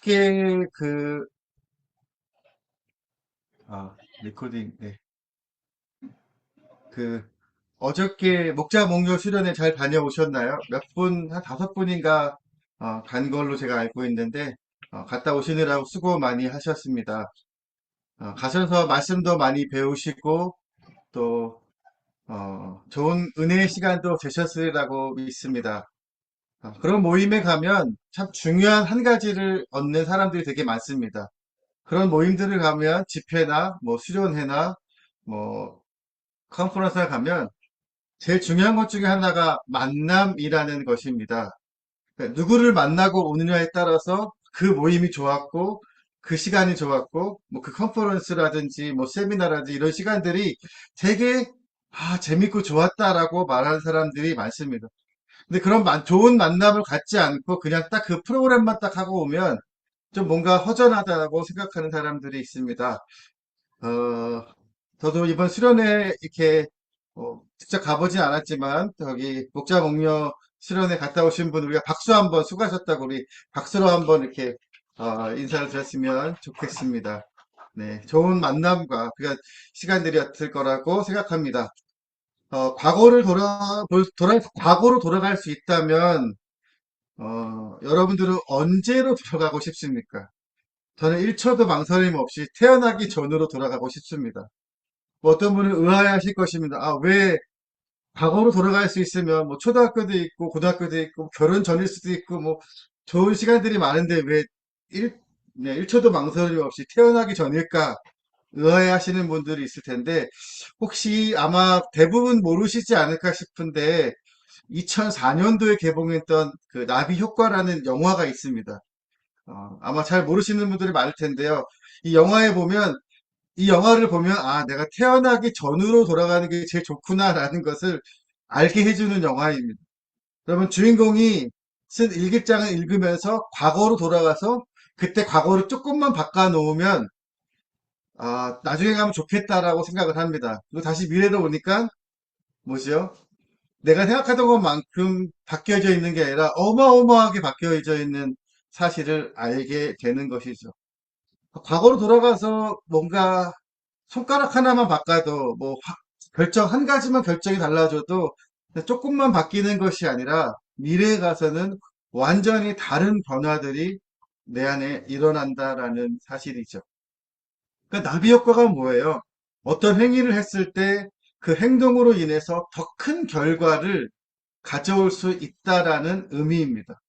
어저께 리코딩, 네. 그, 어저께 목자 목료 수련회 잘 다녀오셨나요? 몇 분, 한 5분인가, 간 걸로 제가 알고 있는데, 갔다 오시느라고 수고 많이 하셨습니다. 가셔서 말씀도 많이 배우시고, 또, 좋은 은혜의 시간도 되셨으리라고 믿습니다. 그런 모임에 가면 참 중요한 한 가지를 얻는 사람들이 되게 많습니다. 그런 모임들을 가면 집회나 뭐 수련회나 뭐 컨퍼런스에 가면 제일 중요한 것 중에 하나가 만남이라는 것입니다. 그러니까 누구를 만나고 오느냐에 따라서 그 모임이 좋았고 그 시간이 좋았고 뭐 그 컨퍼런스라든지 뭐 세미나라든지 이런 시간들이 되게 재밌고 좋았다라고 말하는 사람들이 많습니다. 근데 그런 좋은 만남을 갖지 않고 그냥 딱 그 프로그램만 딱 하고 오면 좀 뭔가 허전하다고 생각하는 사람들이 있습니다. 어, 저도 이번 수련회 이렇게 직접 가보진 않았지만 저기 목자 목녀 수련회 갔다 오신 분 우리가 박수 한번 수고하셨다고 우리 박수로 한번 이렇게 인사를 드렸으면 좋겠습니다. 네, 좋은 만남과 그런 시간들이었을 거라고 생각합니다. 과거로 돌아갈 수 있다면 여러분들은 언제로 돌아가고 싶습니까? 저는 1초도 망설임 없이 태어나기 전으로 돌아가고 싶습니다. 뭐 어떤 분은 의아해하실 것입니다. 왜 과거로 돌아갈 수 있으면 뭐 초등학교도 있고 고등학교도 있고 결혼 전일 수도 있고 뭐 좋은 시간들이 많은데 왜 1, 네, 1초도 망설임 없이 태어나기 전일까 의아해하시는 분들이 있을 텐데 혹시 아마 대부분 모르시지 않을까 싶은데 2004년도에 개봉했던 그 나비 효과라는 영화가 있습니다. 아마 잘 모르시는 분들이 많을 텐데요. 이 영화를 보면, 내가 태어나기 전으로 돌아가는 게 제일 좋구나라는 것을 알게 해주는 영화입니다. 그러면 주인공이 쓴 일기장을 읽으면서 과거로 돌아가서 그때 과거를 조금만 바꿔 놓으면, 나중에 가면 좋겠다라고 생각을 합니다. 그리고 다시 미래로 오니까, 뭐죠? 내가 생각하던 것만큼 바뀌어져 있는 게 아니라 어마어마하게 바뀌어져 있는 사실을 알게 되는 것이죠. 과거로 돌아가서 뭔가 손가락 하나만 바꿔도 결정 한 가지만 결정이 달라져도 조금만 바뀌는 것이 아니라 미래에 가서는 완전히 다른 변화들이 내 안에 일어난다라는 사실이죠. 그러니까 나비 효과가 뭐예요? 어떤 행위를 했을 때 그 행동으로 인해서 더 큰 결과를 가져올 수 있다라는 의미입니다.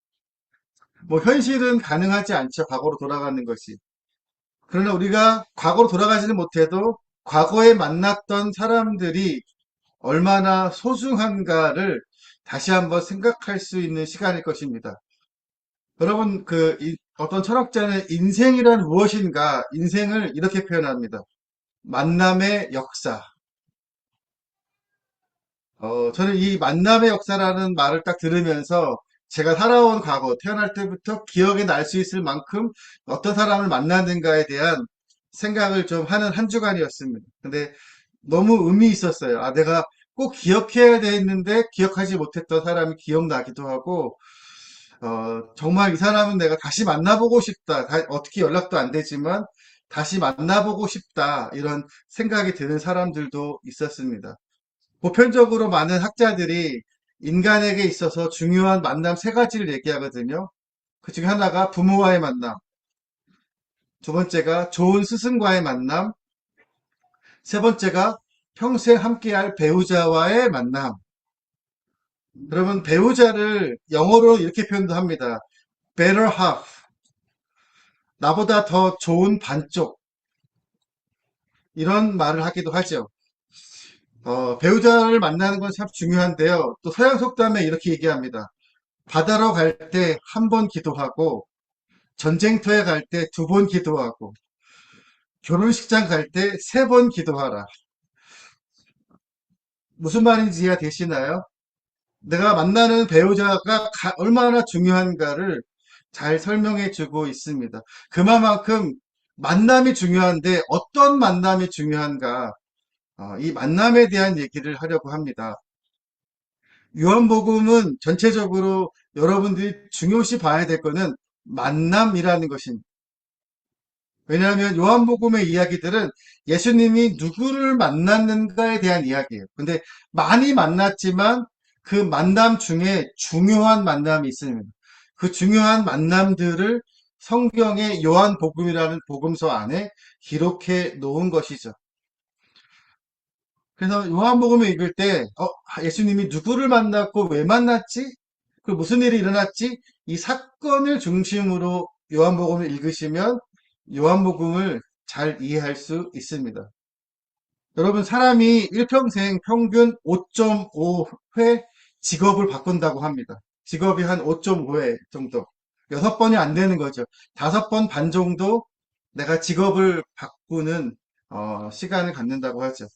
뭐 현실은 가능하지 않죠. 과거로 돌아가는 것이. 그러나 우리가 과거로 돌아가지는 못해도 과거에 만났던 사람들이 얼마나 소중한가를 다시 한번 생각할 수 있는 시간일 것입니다. 여러분, 어떤 철학자는 인생이란 무엇인가? 인생을 이렇게 표현합니다. 만남의 역사. 저는 이 만남의 역사라는 말을 딱 들으면서 제가 살아온 과거, 태어날 때부터 기억에 날 수 있을 만큼 어떤 사람을 만났는가에 대한 생각을 좀 하는 한 주간이었습니다. 근데 너무 의미 있었어요. 내가 꼭 기억해야 되는데 기억하지 못했던 사람이 기억나기도 하고, 정말 이 사람은 내가 다시 만나보고 싶다. 어떻게 연락도 안 되지만 다시 만나보고 싶다. 이런 생각이 드는 사람들도 있었습니다. 보편적으로 많은 학자들이 인간에게 있어서 중요한 만남 세 가지를 얘기하거든요. 그 중에 하나가 부모와의 만남, 두 번째가 좋은 스승과의 만남, 세 번째가 평생 함께할 배우자와의 만남. 여러분, 배우자를 영어로 이렇게 표현도 합니다. better half. 나보다 더 좋은 반쪽. 이런 말을 하기도 하죠. 배우자를 만나는 건 참 중요한데요. 또 서양 속담에 이렇게 얘기합니다. 바다로 갈 때 한 번 기도하고, 전쟁터에 갈 때 2번 기도하고, 결혼식장 갈 때 3번 기도하라. 무슨 말인지 이해가 되시나요? 내가 만나는 배우자가 얼마나 중요한가를 잘 설명해 주고 있습니다. 그만큼 만남이 중요한데 어떤 만남이 중요한가, 이 만남에 대한 얘기를 하려고 합니다. 요한복음은 전체적으로 여러분들이 중요시 봐야 될 거는 만남이라는 것입니다. 왜냐하면 요한복음의 이야기들은 예수님이 누구를 만났는가에 대한 이야기예요. 근데 많이 만났지만 그 만남 중에 중요한 만남이 있습니다. 그 중요한 만남들을 성경의 요한복음이라는 복음서 안에 기록해 놓은 것이죠. 그래서 요한복음을 읽을 때, 예수님이 누구를 만났고 왜 만났지? 그 무슨 일이 일어났지? 이 사건을 중심으로 요한복음을 읽으시면 요한복음을 잘 이해할 수 있습니다. 여러분, 사람이 일평생 평균 5.5회 직업을 바꾼다고 합니다. 직업이 한 5.5회 정도. 6번이 안 되는 거죠. 5번 반 정도 내가 직업을 바꾸는 시간을 갖는다고 하죠.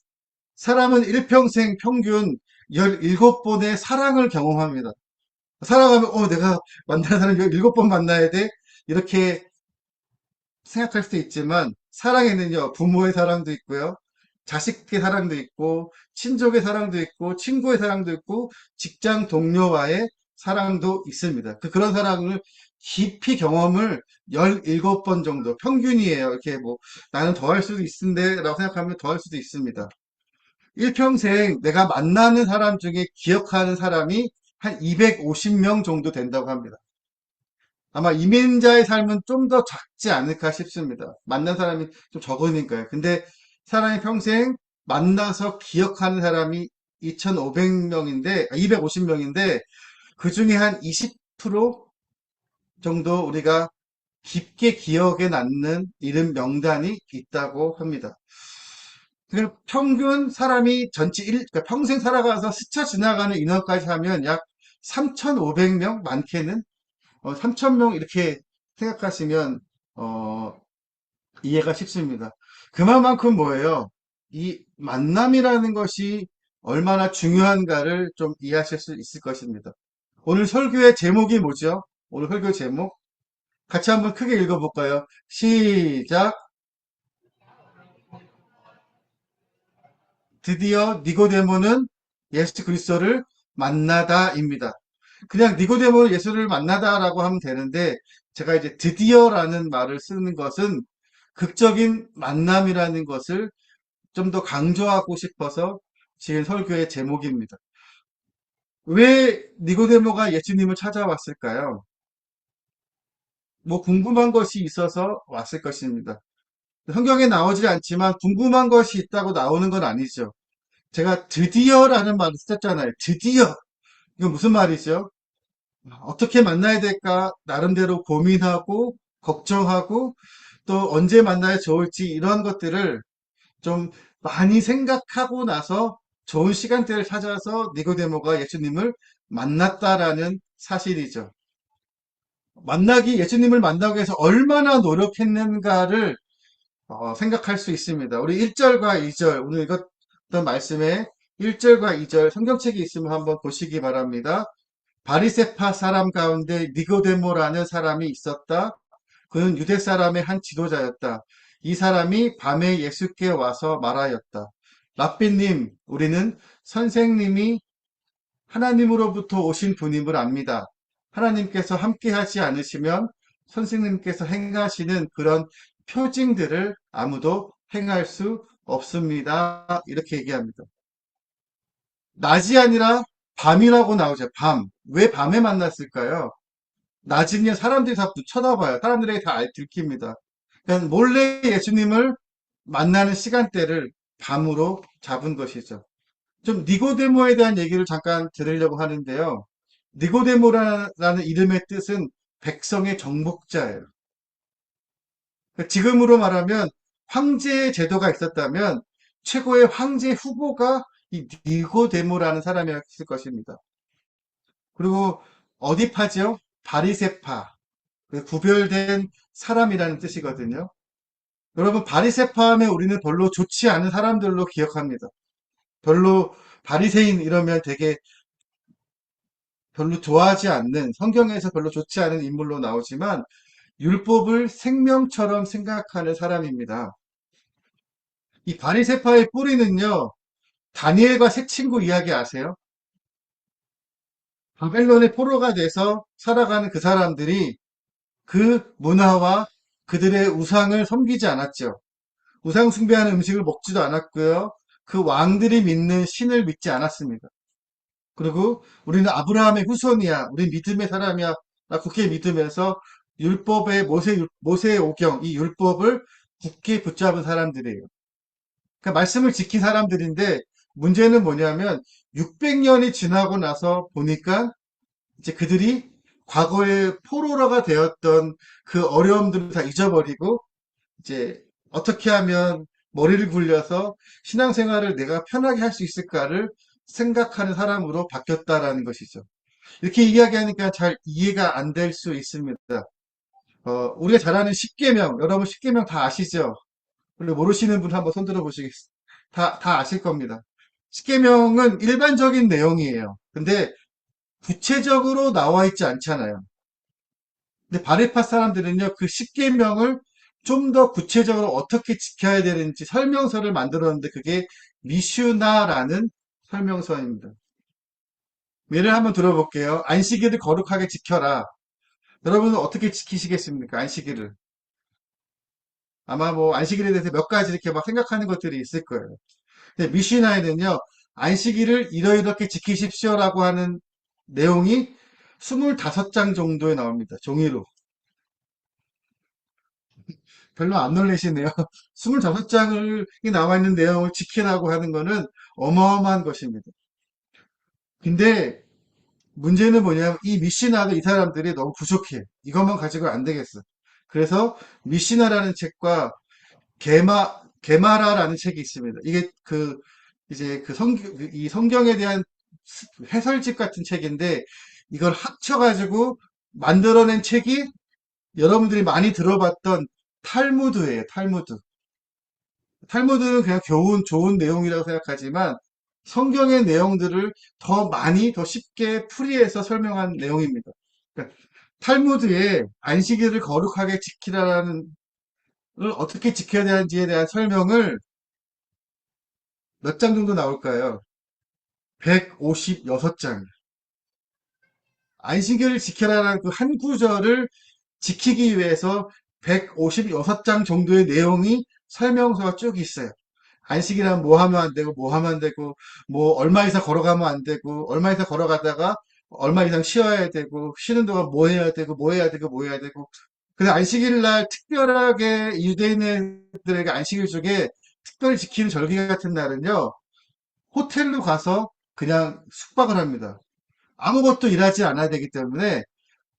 사람은 일평생 평균 17번의 사랑을 경험합니다. 살아가면, 내가 만나는 사람 17번 만나야 돼? 이렇게 생각할 수도 있지만, 사랑에는요, 부모의 사랑도 있고요, 자식의 사랑도 있고, 친족의 사랑도 있고, 친구의 사랑도 있고, 직장 동료와의 사랑도 있습니다. 그런 사랑을 깊이 경험을 17번 정도, 평균이에요. 이렇게 뭐, 나는 더 할 수도 있는데, 라고 생각하면 더 할 수도 있습니다. 일평생 내가 만나는 사람 중에 기억하는 사람이 한 250명 정도 된다고 합니다. 아마 이민자의 삶은 좀 더 작지 않을까 싶습니다. 만난 사람이 좀 적으니까요. 근데 사람이 평생 만나서 기억하는 사람이 2,500명인데, 250명인데, 그 중에 한 20% 정도 우리가 깊게 기억에 남는 이름 명단이 있다고 합니다. 평균 사람이 그러니까 평생 살아가서 스쳐 지나가는 인원까지 하면 약 3,500명, 많게는 3,000명 이렇게 생각하시면 어, 이해가 쉽습니다. 그만큼 뭐예요? 이 만남이라는 것이 얼마나 중요한가를 좀 이해하실 수 있을 것입니다. 오늘 설교의 제목이 뭐죠? 오늘 설교 제목 같이 한번 크게 읽어볼까요? 시작. 드디어 니고데모는 예수 그리스도를 만나다입니다. 그냥 니고데모는 예수를 만나다라고 하면 되는데 제가 이제 드디어라는 말을 쓰는 것은 극적인 만남이라는 것을 좀 더 강조하고 싶어서 지은 설교의 제목입니다. 왜 니고데모가 예수님을 찾아왔을까요? 뭐 궁금한 것이 있어서 왔을 것입니다. 성경에 나오지 않지만 궁금한 것이 있다고 나오는 건 아니죠. 제가 드디어라는 말을 썼잖아요. 드디어. 이거 무슨 말이죠? 어떻게 만나야 될까? 나름대로 고민하고, 걱정하고, 또 언제 만나야 좋을지 이런 것들을 좀 많이 생각하고 나서 좋은 시간대를 찾아서 니고데모가 예수님을 만났다라는 사실이죠. 예수님을 만나기 위해서 얼마나 노력했는가를 생각할 수 있습니다. 우리 1절과 2절, 오늘 읽었던 말씀에 1절과 2절 성경책이 있으면 한번 보시기 바랍니다. 바리새파 사람 가운데 니고데모라는 사람이 있었다. 그는 유대 사람의 한 지도자였다. 이 사람이 밤에 예수께 와서 말하였다. 랍비님, 우리는 선생님이 하나님으로부터 오신 분임을 압니다. 하나님께서 함께 하지 않으시면 선생님께서 행하시는 그런 표징들을 아무도 행할 수 없습니다. 이렇게 얘기합니다. 낮이 아니라 밤이라고 나오죠. 밤. 왜 밤에 만났을까요? 낮은요, 사람들이 다 쳐다봐요. 사람들에게 다 들킵니다. 그냥 몰래 예수님을 만나는 시간대를 밤으로 잡은 것이죠. 좀 니고데모에 대한 얘기를 잠깐 들으려고 하는데요. 니고데모라는 이름의 뜻은 백성의 정복자예요. 그러니까 지금으로 말하면 황제 제도가 있었다면 최고의 황제 후보가 이 니고데모라는 사람이었을 것입니다. 그리고 어디 파죠? 바리새파. 구별된 사람이라는 뜻이거든요. 여러분, 바리새파 하면 우리는 별로 좋지 않은 사람들로 기억합니다. 별로 바리새인 이러면 되게 별로 좋아하지 않는, 성경에서 별로 좋지 않은 인물로 나오지만 율법을 생명처럼 생각하는 사람입니다. 이 바리새파의 뿌리는요, 다니엘과 새 친구 이야기 아세요? 바벨론의 포로가 돼서 살아가는 그 사람들이 그 문화와 그들의 우상을 섬기지 않았죠. 우상 숭배하는 음식을 먹지도 않았고요. 그 왕들이 믿는 신을 믿지 않았습니다. 그리고 우리는 아브라함의 후손이야. 우리 믿음의 사람이야. 나 굳게 믿으면서 율법의 모세의 오경, 이 율법을 굳게 붙잡은 사람들이에요. 그러니까 말씀을 지킨 사람들인데 문제는 뭐냐면 600년이 지나고 나서 보니까 이제 그들이 과거에 포로라가 되었던 그 어려움들을 다 잊어버리고 이제 어떻게 하면 머리를 굴려서 신앙생활을 내가 편하게 할 수 있을까를 생각하는 사람으로 바뀌었다라는 것이죠. 이렇게 이야기하니까 잘 이해가 안 될 수 있습니다. 우리가 잘 아는 십계명, 여러분 십계명 다 아시죠? 그리고 모르시는 분 한번 손들어 보시겠습니다. 다 아실 겁니다. 십계명은 일반적인 내용이에요. 근데 구체적으로 나와 있지 않잖아요. 근데 바리파 사람들은요, 그 십계명을 좀 더 구체적으로 어떻게 지켜야 되는지 설명서를 만들었는데 그게 미슈나라는 설명서입니다. 예를 한번 들어볼게요. 안식일을 거룩하게 지켜라. 여러분은 어떻게 지키시겠습니까? 안식일을. 아마 뭐 안식일에 대해서 몇 가지 이렇게 막 생각하는 것들이 있을 거예요. 근데 미시나에는요, 안식일을 이렇게 지키십시오라고 하는 내용이 25장 정도에 나옵니다. 종이로. 별로 안 놀라시네요. 25장이 나와 있는 내용을 지키라고 하는 거는 어마어마한 것입니다. 근데 문제는 뭐냐면 이 미시나도 이 사람들이 너무 부족해. 이것만 가지고 안 되겠어. 그래서 미시나라는 책과 게마라라는 책이 있습니다. 이게 이제 이 성경에 대한 해설집 같은 책인데 이걸 합쳐가지고 만들어낸 책이 여러분들이 많이 들어봤던 탈무드예요. 탈무드. 탈무드는 그냥 교훈, 좋은 내용이라고 생각하지만 성경의 내용들을 더 많이, 더 쉽게 풀이해서 설명한 내용입니다. 그러니까 탈무드에 안식일을 거룩하게 지키라는 걸 어떻게 지켜야 되는지에 대한 설명을 몇 장 정도 나올까요? 156장. 안식일을 지켜라라는 그 한 구절을 지키기 위해서 156장 정도의 내용이 설명서가 쭉 있어요. 안식이란 뭐 하면 안 되고, 뭐 하면 안 되고, 뭐 얼마 이상 걸어가면 안 되고, 얼마 이상 걸어가다가 얼마 이상 쉬어야 되고, 쉬는 동안 뭐 해야 되고, 뭐 해야 되고, 뭐 해야 되고. 근데 안식일 날 특별하게 유대인들에게 안식일 중에 특별히 지키는 절기 같은 날은요, 호텔로 가서 그냥 숙박을 합니다. 아무것도 일하지 않아야 되기 때문에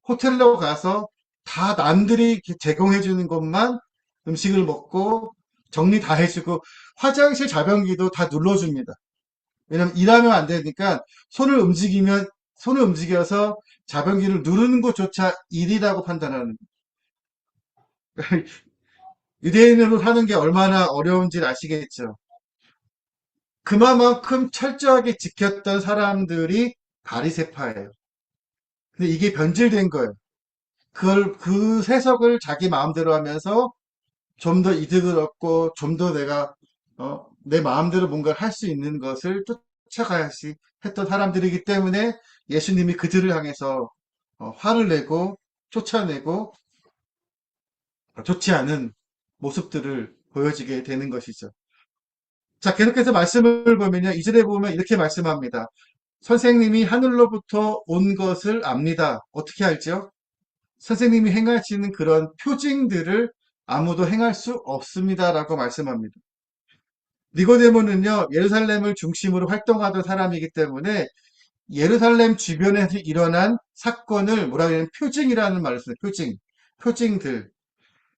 호텔로 가서 다 남들이 제공해 주는 것만 음식을 먹고 정리 다 해주고 화장실 자변기도 다 눌러줍니다. 왜냐면 일하면 안 되니까 손을 움직여서 자변기를 누르는 것조차 일이라고 판단하는 유대인으로 사는 게 얼마나 어려운지 아시겠죠. 그만큼 철저하게 지켰던 사람들이 바리새파예요. 근데 이게 변질된 거예요. 그 해석을 자기 마음대로 하면서 좀 더 이득을 얻고 좀 더 내가 내 마음대로 뭔가를 할 수 있는 것을 쫓아가야지 했던 사람들이기 때문에 예수님이 그들을 향해서 화를 내고 쫓아내고 좋지 않은 모습들을 보여지게 되는 것이죠. 자, 계속해서 말씀을 보면요. 이절에 보면 이렇게 말씀합니다. 선생님이 하늘로부터 온 것을 압니다. 어떻게 알죠? 선생님이 행하시는 그런 표징들을 아무도 행할 수 없습니다라고 말씀합니다. 니고데모는요, 예루살렘을 중심으로 활동하던 사람이기 때문에 예루살렘 주변에서 일어난 사건을 뭐라 그러냐면 표징이라는 말을 써요. 표징들.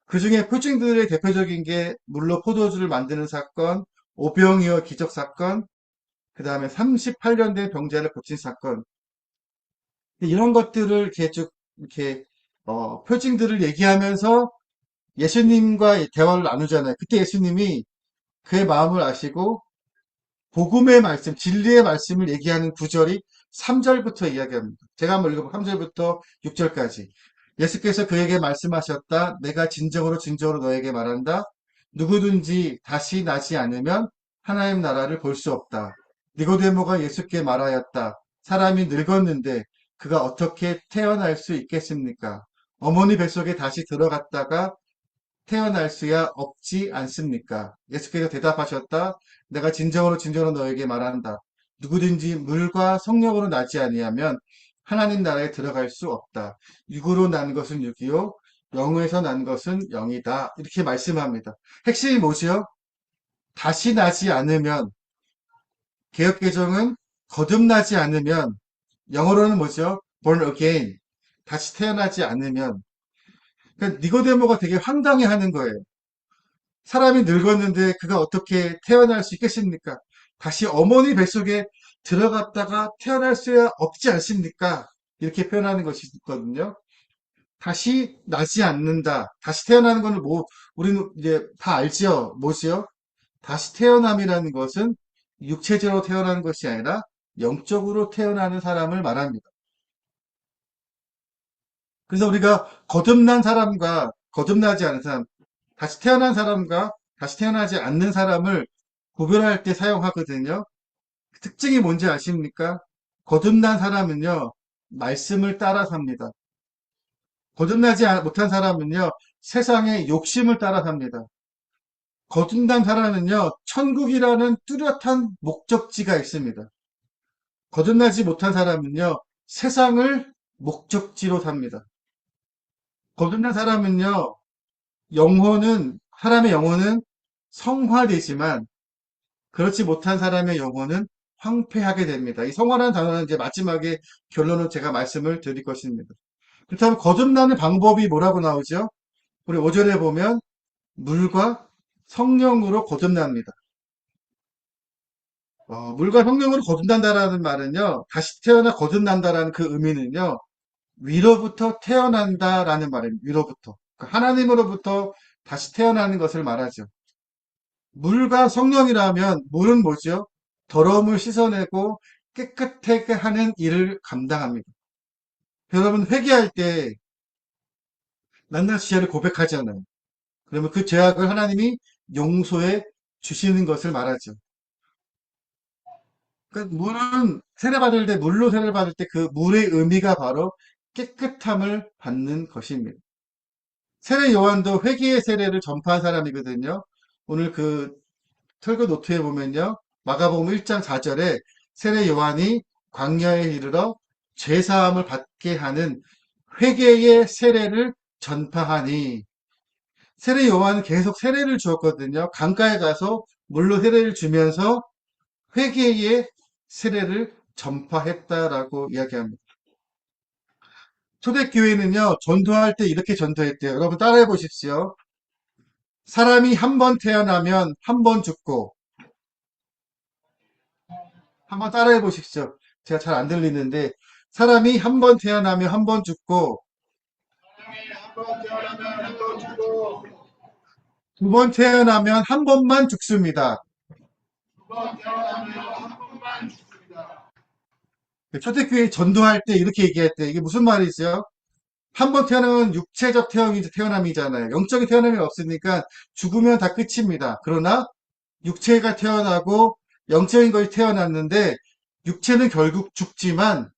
그 중에 표징들의 대표적인 게 물로 포도주를 만드는 사건, 오병이어 기적 사건, 그 다음에 38년 된 병자를 고친 사건. 이런 것들을 이렇게 쭉 이렇게 표징들을 얘기하면서 예수님과 대화를 나누잖아요. 그때 예수님이 그의 마음을 아시고 복음의 말씀, 진리의 말씀을 얘기하는 구절이 3절부터 이야기합니다. 제가 한번 읽어볼게요. 3절부터 6절까지. 예수께서 그에게 말씀하셨다. 내가 진정으로 너에게 말한다. 누구든지 다시 나지 않으면 하나님 나라를 볼 수 없다. 니고데모가 예수께 말하였다. 사람이 늙었는데 그가 어떻게 태어날 수 있겠습니까? 어머니 뱃속에 다시 들어갔다가 태어날 수야 없지 않습니까? 예수께서 대답하셨다. 내가 진정으로 너에게 말한다. 누구든지 물과 성령으로 나지 아니하면 하나님 나라에 들어갈 수 없다. 육으로 난 것은 육이요, 영에서 난 것은 영이다. 이렇게 말씀합니다. 핵심이 뭐죠? 다시 나지 않으면, 개역개정은 거듭나지 않으면, 영어로는 뭐죠? born again. 다시 태어나지 않으면. 그러니까 니고데모가 되게 황당해하는 거예요. 사람이 늙었는데 그가 어떻게 태어날 수 있겠습니까? 다시 어머니 뱃속에 들어갔다가 태어날 수야 없지 않습니까? 이렇게 표현하는 것이 있거든요. 다시 나지 않는다. 다시 태어나는 것은 뭐, 우리는 이제 다 알지요? 뭐지요? 다시 태어남이라는 것은 육체적으로 태어나는 것이 아니라 영적으로 태어나는 사람을 말합니다. 그래서 우리가 거듭난 사람과 거듭나지 않은 사람, 다시 태어난 사람과 다시 태어나지 않는 사람을 구별할 때 사용하거든요. 그 특징이 뭔지 아십니까? 거듭난 사람은요, 말씀을 따라 삽니다. 거듭나지 못한 사람은요, 세상의 욕심을 따라 삽니다. 거듭난 사람은요, 천국이라는 뚜렷한 목적지가 있습니다. 거듭나지 못한 사람은요, 세상을 목적지로 삽니다. 거듭난 사람은요, 사람의 영혼은 성화되지만, 그렇지 못한 사람의 영혼은 황폐하게 됩니다. 이 성화라는 단어는 이제 마지막에 결론을 제가 말씀을 드릴 것입니다. 그렇다면 거듭나는 방법이 뭐라고 나오죠? 우리 5절에 보면 물과 성령으로 거듭납니다. 물과 성령으로 거듭난다라는 말은요, 다시 태어나 거듭난다라는 그 의미는요, 위로부터 태어난다라는 말입니다. 위로부터. 그러니까 하나님으로부터 다시 태어나는 것을 말하죠. 물과 성령이라면 물은 뭐죠? 더러움을 씻어내고 깨끗하게 하는 일을 감당합니다. 여러분 회개할 때 낱낱이 죄를 고백하잖아요. 그러면 그 죄악을 하나님이 용서해 주시는 것을 말하죠. 그러니까 물은 세례받을 때 물로 세례받을 때 그 물의 의미가 바로 깨끗함을 받는 것입니다. 세례 요한도 회개의 세례를 전파한 사람이거든요. 오늘 그 설교 노트에 보면요. 마가복음 1장 4절에 세례 요한이 광야에 이르러 죄 사함을 받게 하는 회개의 세례를 전파하니, 세례 요한은 계속 세례를 주었거든요. 강가에 가서 물로 세례를 주면서 회개의 세례를 전파했다라고 이야기합니다. 초대교회는요, 전도할 때 이렇게 전도했대요. 여러분 따라해 보십시오. 사람이 한 번 태어나면 한 번 죽고, 한번 따라해 보십시오. 제가 잘 안 들리는데, 사람이 한 번 태어나면 한 번 죽고, 두 번 태어나면 한 번만 죽습니다. 초대교회 전도할 때 이렇게 얘기했대. 이게 무슨 말이죠? 한 번 태어나면 육체적 태어남이잖아요. 영적인 태어남이 없으니까 죽으면 다 끝입니다. 그러나 육체가 태어나고 영적인 것이 태어났는데 육체는 결국 죽지만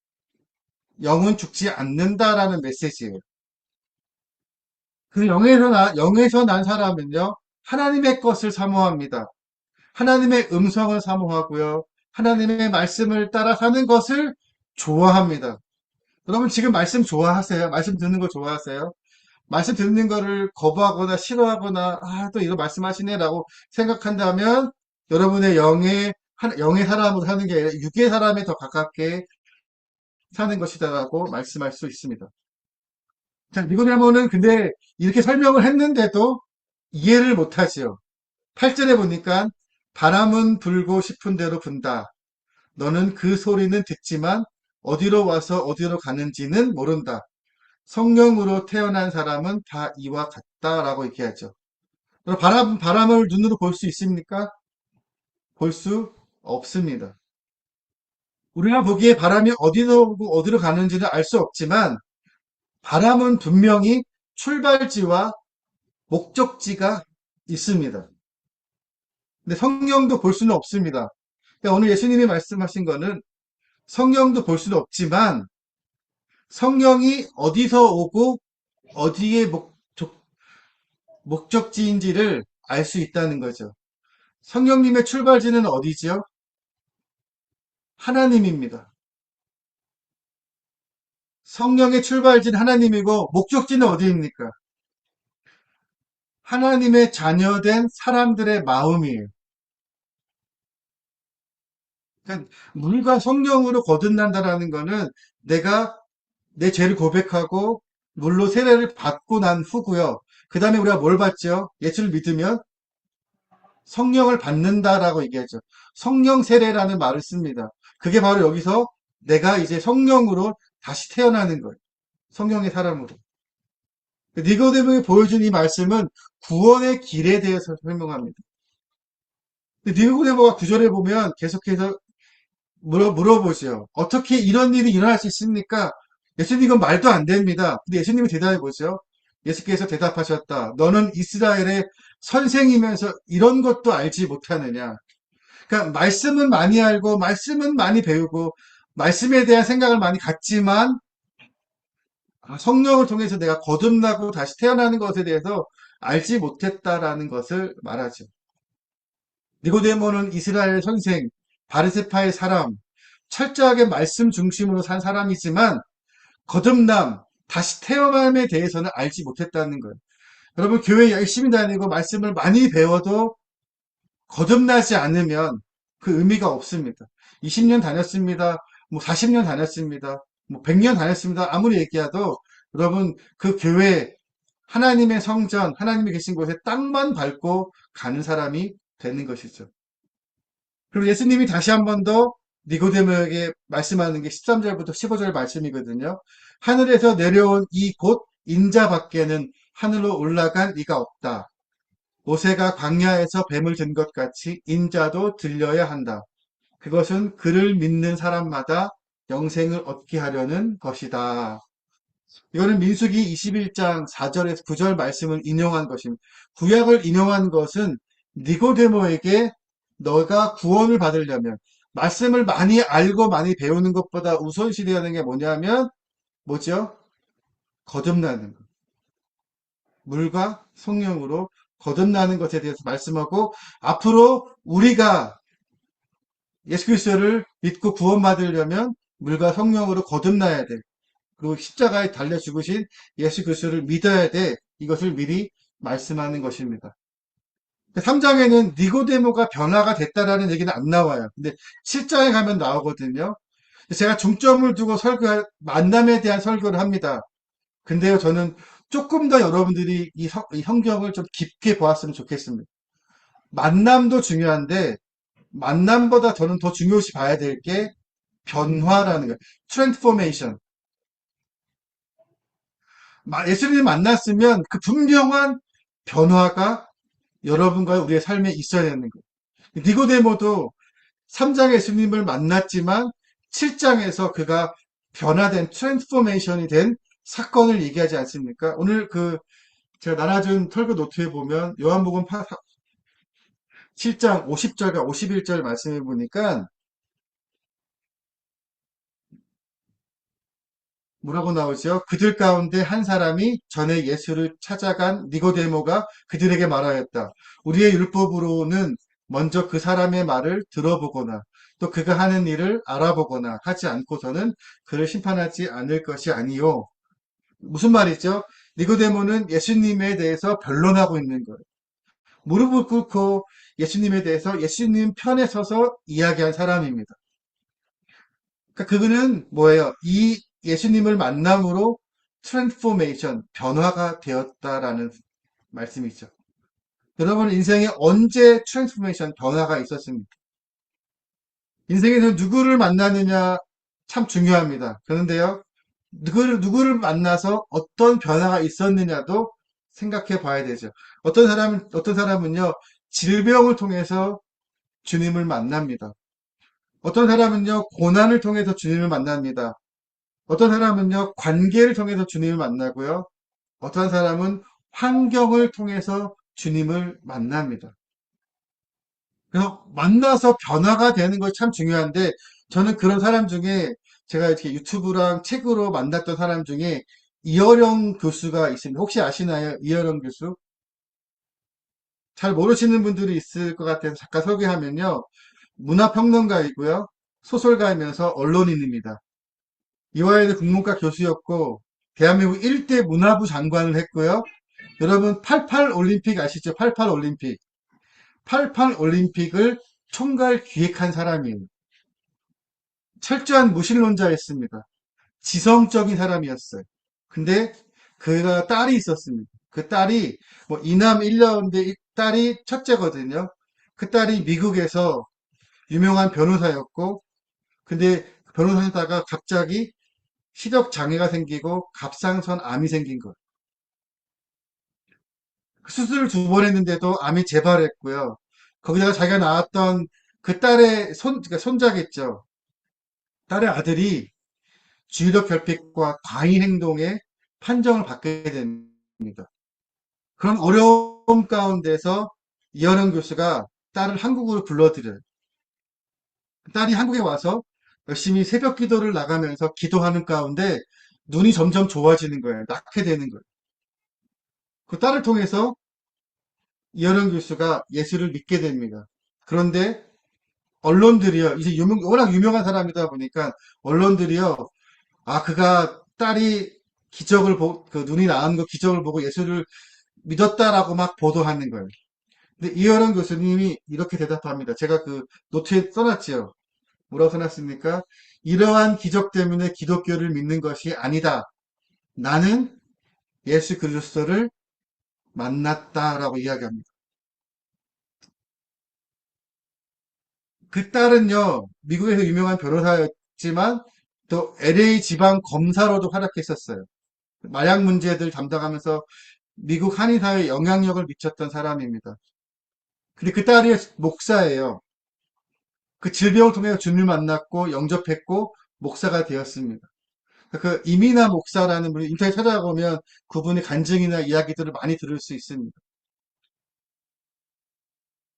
영은 죽지 않는다라는 메시지예요. 그 영에서 난 사람은요, 하나님의 것을 사모합니다. 하나님의 음성을 사모하고요. 하나님의 말씀을 따라 사는 것을 좋아합니다. 여러분 지금 말씀 좋아하세요? 말씀 듣는 거 좋아하세요? 말씀 듣는 거를 거부하거나 싫어하거나 또 이거 말씀하시네라고 생각한다면 여러분의 영의 사람으로 사는 게 아니라 육의 사람에 더 가깝게 사는 것이다라고 말씀할 수 있습니다. 자, 니고데모는 근데 이렇게 설명을 했는데도 이해를 못하지요. 8절에 보니까 바람은 불고 싶은 대로 분다. 너는 그 소리는 듣지만 어디로 와서 어디로 가는지는 모른다. 성령으로 태어난 사람은 다 이와 같다라고 얘기하죠. 바람을 눈으로 볼 수 있습니까? 볼 수 없습니다. 우리가 보기에 바람이 어디로 오고 어디로 가는지는 알 수 없지만 바람은 분명히 출발지와 목적지가 있습니다. 근데 성령도 볼 수는 없습니다. 그러니까 오늘 예수님이 말씀하신 거는 성령도 볼 수는 없지만 성령이 어디서 오고 어디에 목적지인지를 알 수 있다는 거죠. 성령님의 출발지는 어디지요? 하나님입니다. 성령의 출발지는 하나님이고 목적지는 어디입니까? 하나님의 자녀된 사람들의 마음이에요. 그러니까 물과 성령으로 거듭난다라는 거는 내가 내 죄를 고백하고 물로 세례를 받고 난 후고요. 그 다음에 우리가 뭘 받죠? 예수를 믿으면 성령을 받는다라고 얘기하죠. 성령 세례라는 말을 씁니다. 그게 바로 여기서 내가 이제 성령으로 다시 태어나는 거예요. 성령의 사람으로. 니고데모에 보여준 이 말씀은 구원의 길에 대해서 설명합니다. 니고데모가 구절에 보면 계속해서 물어보죠. 어떻게 이런 일이 일어날 수 있습니까? 예수님은 말도 안 됩니다. 근데 예수님이 대답해 보죠. 예수께서 대답하셨다. 너는 이스라엘의 선생이면서 이런 것도 알지 못하느냐. 그러니까 말씀은 많이 알고 말씀은 많이 배우고 말씀에 대한 생각을 많이 갖지만 성령을 통해서 내가 거듭나고 다시 태어나는 것에 대해서 알지 못했다라는 것을 말하죠. 니고데모는 이스라엘 선생, 바르세파의 사람, 철저하게 말씀 중심으로 산 사람이지만 거듭남, 다시 태어남에 대해서는 알지 못했다는 거예요. 여러분 교회 열심히 다니고 말씀을 많이 배워도 거듭나지 않으면 그 의미가 없습니다. 20년 다녔습니다. 뭐 40년 다녔습니다. 뭐 100년 다녔습니다. 아무리 얘기해도 여러분 그 교회 하나님의 성전, 하나님이 계신 곳에 땅만 밟고 가는 사람이 되는 것이죠. 그리고 예수님이 다시 한 번 더 니고데모에게 말씀하는 게 13절부터 15절 말씀이거든요. 하늘에서 내려온 이 곧 인자 밖에는 하늘로 올라간 이가 없다. 모세가 광야에서 뱀을 든 것 같이 인자도 들려야 한다. 그것은 그를 믿는 사람마다 영생을 얻게 하려는 것이다. 이거는 민수기 21장 4절에서 9절 말씀을 인용한 것입니다. 구약을 인용한 것은 니고데모에게 너가 구원을 받으려면 말씀을 많이 알고 많이 배우는 것보다 우선시되어야 하는 게 뭐냐면 뭐죠? 거듭나는 것. 물과 성령으로 거듭나는 것에 대해서 말씀하고 앞으로 우리가 예수 그리스도를 믿고 구원받으려면 물과 성령으로 거듭나야 돼. 그리고 십자가에 달려 죽으신 예수 그리스도를 믿어야 돼. 이것을 미리 말씀하는 것입니다. 3장에는 니고데모가 변화가 됐다라는 얘기는 안 나와요. 근데 7장에 가면 나오거든요. 제가 중점을 두고 만남에 대한 설교를 합니다. 근데요, 저는 조금 더 여러분들이 이 성경을 좀 깊게 보았으면 좋겠습니다. 만남도 중요한데, 만남보다 저는 더 중요시 봐야 될 게 변화라는 거예요. 트랜스포메이션. 예수님 만났으면 그 분명한 변화가 여러분과 우리의 삶에 있어야 되는 거예요. 니고데모도 3장 예수님을 만났지만 7장에서 그가 변화된 트랜스포메이션이 된 사건을 얘기하지 않습니까? 오늘 제가 나눠준 털그 노트에 보면 요한복음 7장 50절과 51절 말씀해 보니까 뭐라고 나오죠? 그들 가운데 한 사람이 전에 예수를 찾아간 니고데모가 그들에게 말하였다. 우리의 율법으로는 먼저 그 사람의 말을 들어보거나 또 그가 하는 일을 알아보거나 하지 않고서는 그를 심판하지 않을 것이 아니요. 무슨 말이죠? 니고데모는 예수님에 대해서 변론하고 있는 거예요. 무릎을 꿇고 예수님에 대해서 예수님 편에 서서 이야기한 사람입니다. 그러니까 그거는 뭐예요? 이 예수님을 만남으로 트랜스포메이션, 변화가 되었다라는 말씀이죠. 여러분 인생에 언제 트랜스포메이션, 변화가 있었습니까? 인생에서 누구를 만나느냐 참 중요합니다. 그런데요, 누구를 만나서 어떤 변화가 있었느냐도 생각해 봐야 되죠. 어떤 사람은요, 질병을 통해서 주님을 만납니다. 어떤 사람은요, 고난을 통해서 주님을 만납니다. 어떤 사람은요, 관계를 통해서 주님을 만나고요. 어떤 사람은 환경을 통해서 주님을 만납니다. 그래서 만나서 변화가 되는 것이 참 중요한데, 저는 그런 사람 중에 제가 이렇게 유튜브랑 책으로 만났던 사람 중에 이어령 교수가 있습니다. 혹시 아시나요? 이어령 교수? 잘 모르시는 분들이 있을 것 같아서 잠깐 소개하면요. 문화평론가이고요. 소설가이면서 언론인입니다. 이화여대 국문과 교수였고, 대한민국 1대 문화부 장관을 했고요. 여러분, 88 올림픽 아시죠? 88 올림픽. 88 올림픽을 총괄 기획한 사람이에요. 철저한 무신론자였습니다. 지성적인 사람이었어요. 근데 그가 딸이 있었습니다. 그 딸이 뭐 이남 일녀인데 이 딸이 첫째거든요. 그 딸이 미국에서 유명한 변호사였고, 근데 변호사하다가 갑자기 시력 장애가 생기고 갑상선 암이 생긴 거예요. 수술을 2번 했는데도 암이 재발했고요. 거기다가 자기가 낳았던 그 딸의 그러니까 손자겠죠. 딸의 아들이 주의력 결핍과 과잉 행동에 판정을 받게 됩니다. 그런 어려움 가운데서 이현영 교수가 딸을 한국으로 불러들여요. 딸이 한국에 와서 열심히 새벽 기도를 나가면서 기도하는 가운데 눈이 점점 좋아지는 거예요. 낳게 되는 거예요. 그 딸을 통해서 이현영 교수가 예수를 믿게 됩니다. 그런데 언론들이요, 이제 워낙 유명한 사람이다 보니까 언론들이요, 아, 그가 딸이 그 눈이 나은 거 기적을 보고 예수를 믿었다라고 막 보도하는 거예요. 근데 이현영 교수님이 이렇게 대답합니다. 제가 그 노트에 써놨지요. 뭐라고 써놨습니까? 이러한 기적 때문에 기독교를 믿는 것이 아니다. 나는 예수 그리스도를 만났다라고 이야기합니다. 그 딸은요, 미국에서 유명한 변호사였지만 또 LA 지방 검사로도 활약했었어요. 마약 문제들 담당하면서 미국 한인사회에 영향력을 미쳤던 사람입니다. 근데 그 딸이 목사예요. 그 질병을 통해 주님을 만났고 영접했고 목사가 되었습니다. 그 이민아 목사라는 분이 인터넷 찾아보면 그분의 간증이나 이야기들을 많이 들을 수 있습니다.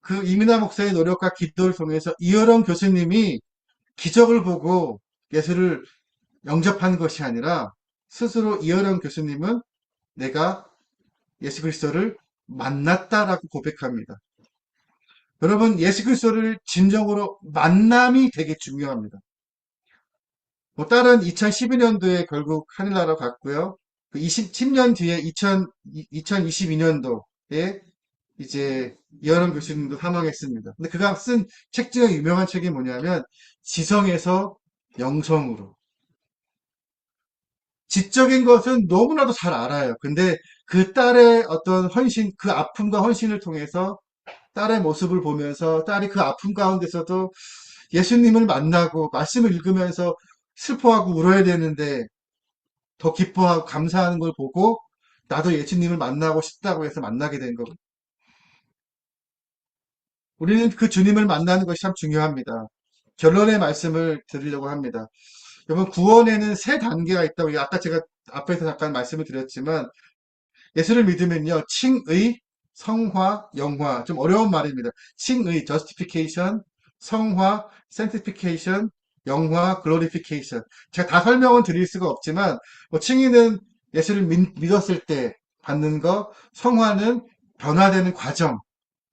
그 이민아 목사의 노력과 기도를 통해서 이어령 교수님이 기적을 보고 예수를 영접한 것이 아니라 스스로 이어령 교수님은 내가 예수 그리스도를 만났다라고 고백합니다. 여러분, 예수 그리스도를 진정으로 만남이 되게 중요합니다. 뭐 딸은 2012년도에 결국 하늘나라로 갔고요. 그 10년 뒤에 2022년도에 이제 이현원 교수님도 사망했습니다. 근데 그가 쓴 책 중에 유명한 책이 뭐냐면 지성에서 영성으로. 지적인 것은 너무나도 잘 알아요. 근데 그 딸의 어떤 헌신, 그 아픔과 헌신을 통해서 딸의 모습을 보면서 딸이 그 아픔 가운데서도 예수님을 만나고 말씀을 읽으면서 슬퍼하고 울어야 되는데 더 기뻐하고 감사하는 걸 보고 나도 예수님을 만나고 싶다고 해서 만나게 된 거거든요. 우리는 그 주님을 만나는 것이 참 중요합니다. 결론의 말씀을 드리려고 합니다. 여러분, 구원에는 3단계가 있다고 아까 제가 앞에서 잠깐 말씀을 드렸지만 예수를 믿으면요, 칭의, 성화, 영화. 좀 어려운 말입니다. 칭의, justification, 성화, sanctification, 영화, glorification. 제가 다 설명은 드릴 수가 없지만, 뭐 칭의는 예수를 믿었을 때 받는 거, 성화는 변화되는 과정,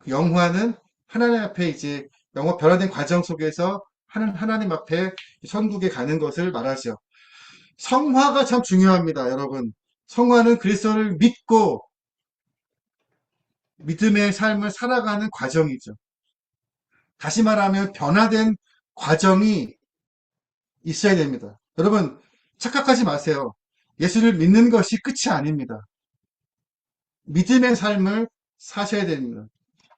영화는 하나님 앞에 이제 변화된 과정 속에서 하나님 앞에 천국에 가는 것을 말하죠. 성화가 참 중요합니다, 여러분. 성화는 그리스도를 믿고 믿음의 삶을 살아가는 과정이죠. 다시 말하면 변화된 과정이 있어야 됩니다. 여러분, 착각하지 마세요. 예수를 믿는 것이 끝이 아닙니다. 믿음의 삶을 사셔야 됩니다.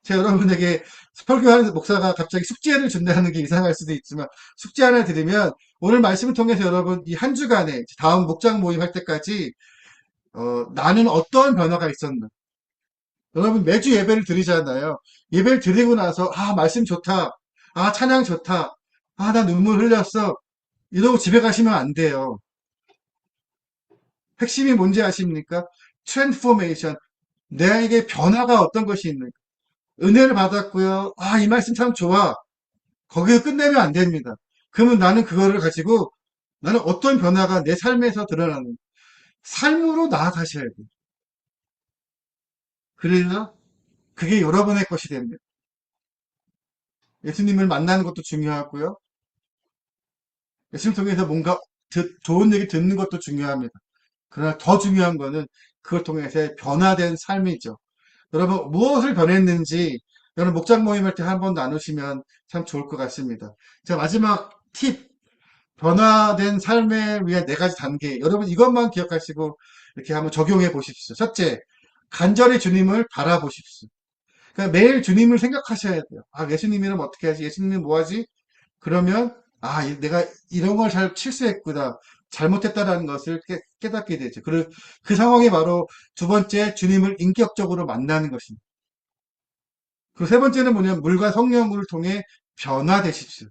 제가 여러분에게 설교하는 목사가 갑자기 숙제를 준다는 게 이상할 수도 있지만 숙제 하나 드리면 오늘 말씀을 통해서 여러분 이 한 주간에 다음 목장 모임 할 때까지 나는 어떤 변화가 있었나 여러분 매주 예배를 드리잖아요. 예배를 드리고 나서 아 말씀 좋다. 아 찬양 좋다. 아 나 눈물 흘렸어. 이러고 집에 가시면 안 돼요. 핵심이 뭔지 아십니까? 트랜스포메이션. 내게 변화가 어떤 것이 있는가. 은혜를 받았고요. 아 이 말씀 참 좋아. 거기서 끝내면 안 됩니다. 그러면 나는 그거를 가지고 나는 어떤 변화가 내 삶에서 드러나는 삶으로 나아가셔야 돼요. 그래야 그게 여러분의 것이 됩니다. 예수님을 만나는 것도 중요하고요. 예수님 통해서 뭔가 좋은 얘기 듣는 것도 중요합니다. 그러나 더 중요한 거는 그걸 통해서 변화된 삶이죠. 여러분, 무엇을 변했는지 여러분 목장 모임할 때 한번 나누시면 참 좋을 것 같습니다. 자, 마지막 팁. 변화된 삶에 위한 네 가지 단계. 여러분 이것만 기억하시고 이렇게 한번 적용해 보십시오. 첫째, 간절히 주님을 바라보십시오. 그러니까 매일 주님을 생각하셔야 돼요. 아, 예수님이라면 어떻게 하지? 예수님은 뭐 하지? 그러면 아, 내가 이런 걸 잘 실수했구나. 잘못했다라는 것을 깨닫게 되죠. 그 상황이 바로 두 번째, 주님을 인격적으로 만나는 것입니다. 그리고 세 번째는 뭐냐면 물과 성령을 통해 변화되십시오.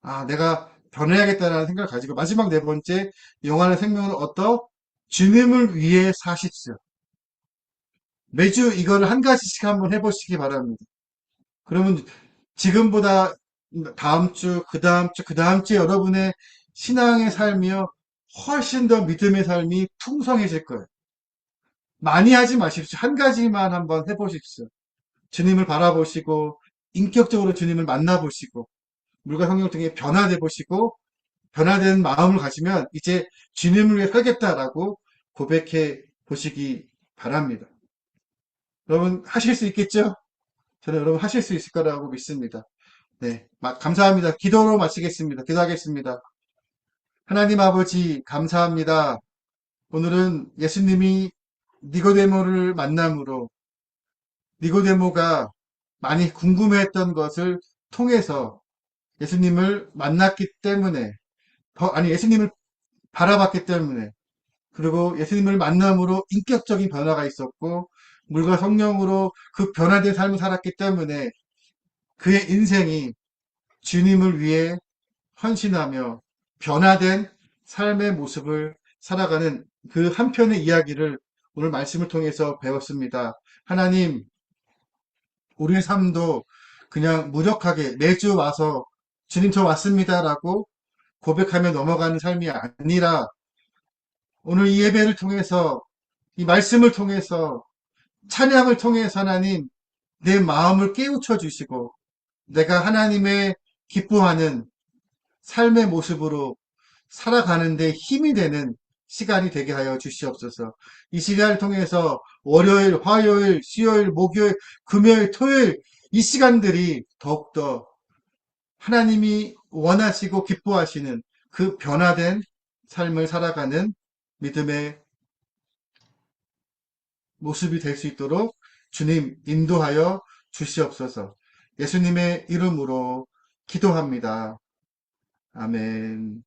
아, 내가 변해야겠다라는 생각을 가지고 마지막 네 번째, 영원한 생명을 얻어 주님을 위해 사십시오. 매주 이거를 한 가지씩 한번 해보시기 바랍니다. 그러면 지금보다 다음 주, 그 다음 주, 그 다음 주에 여러분의 신앙의 삶이요, 훨씬 더 믿음의 삶이 풍성해질 거예요. 많이 하지 마십시오. 한 가지만 한번 해보십시오. 주님을 바라보시고, 인격적으로 주님을 만나보시고, 물과 성령을 통해 변화돼 보시고, 변화된 마음을 가지면 이제 주님을 위해 살겠다라고 고백해 보시기 바랍니다. 여러분 하실 수 있겠죠? 저는 여러분 하실 수 있을 거라고 믿습니다. 네, 감사합니다. 기도로 마치겠습니다. 기도하겠습니다. 하나님 아버지 감사합니다. 오늘은 예수님이 니고데모를 만남으로 니고데모가 많이 궁금해했던 것을 통해서 예수님을 만났기 때문에 아니 예수님을 바라봤기 때문에 그리고 예수님을 만남으로 인격적인 변화가 있었고 물과 성령으로 그 변화된 삶을 살았기 때문에 그의 인생이 주님을 위해 헌신하며 변화된 삶의 모습을 살아가는 그 한편의 이야기를 오늘 말씀을 통해서 배웠습니다. 하나님, 우리의 삶도 그냥 무력하게 매주 와서 주님 저 왔습니다라고 고백하며 넘어가는 삶이 아니라 오늘 이 예배를 통해서 이 말씀을 통해서 찬양을 통해서 하나님 내 마음을 깨우쳐 주시고 내가 하나님의 기뻐하는 삶의 모습으로 살아가는데 힘이 되는 시간이 되게 하여 주시옵소서. 이 시간을 통해서 월요일, 화요일, 수요일, 목요일, 금요일, 토요일 이 시간들이 더욱더 하나님이 원하시고 기뻐하시는 그 변화된 삶을 살아가는 믿음의 모습이 될 수 있도록 주님 인도하여 주시옵소서. 예수님의 이름으로 기도합니다. 아멘.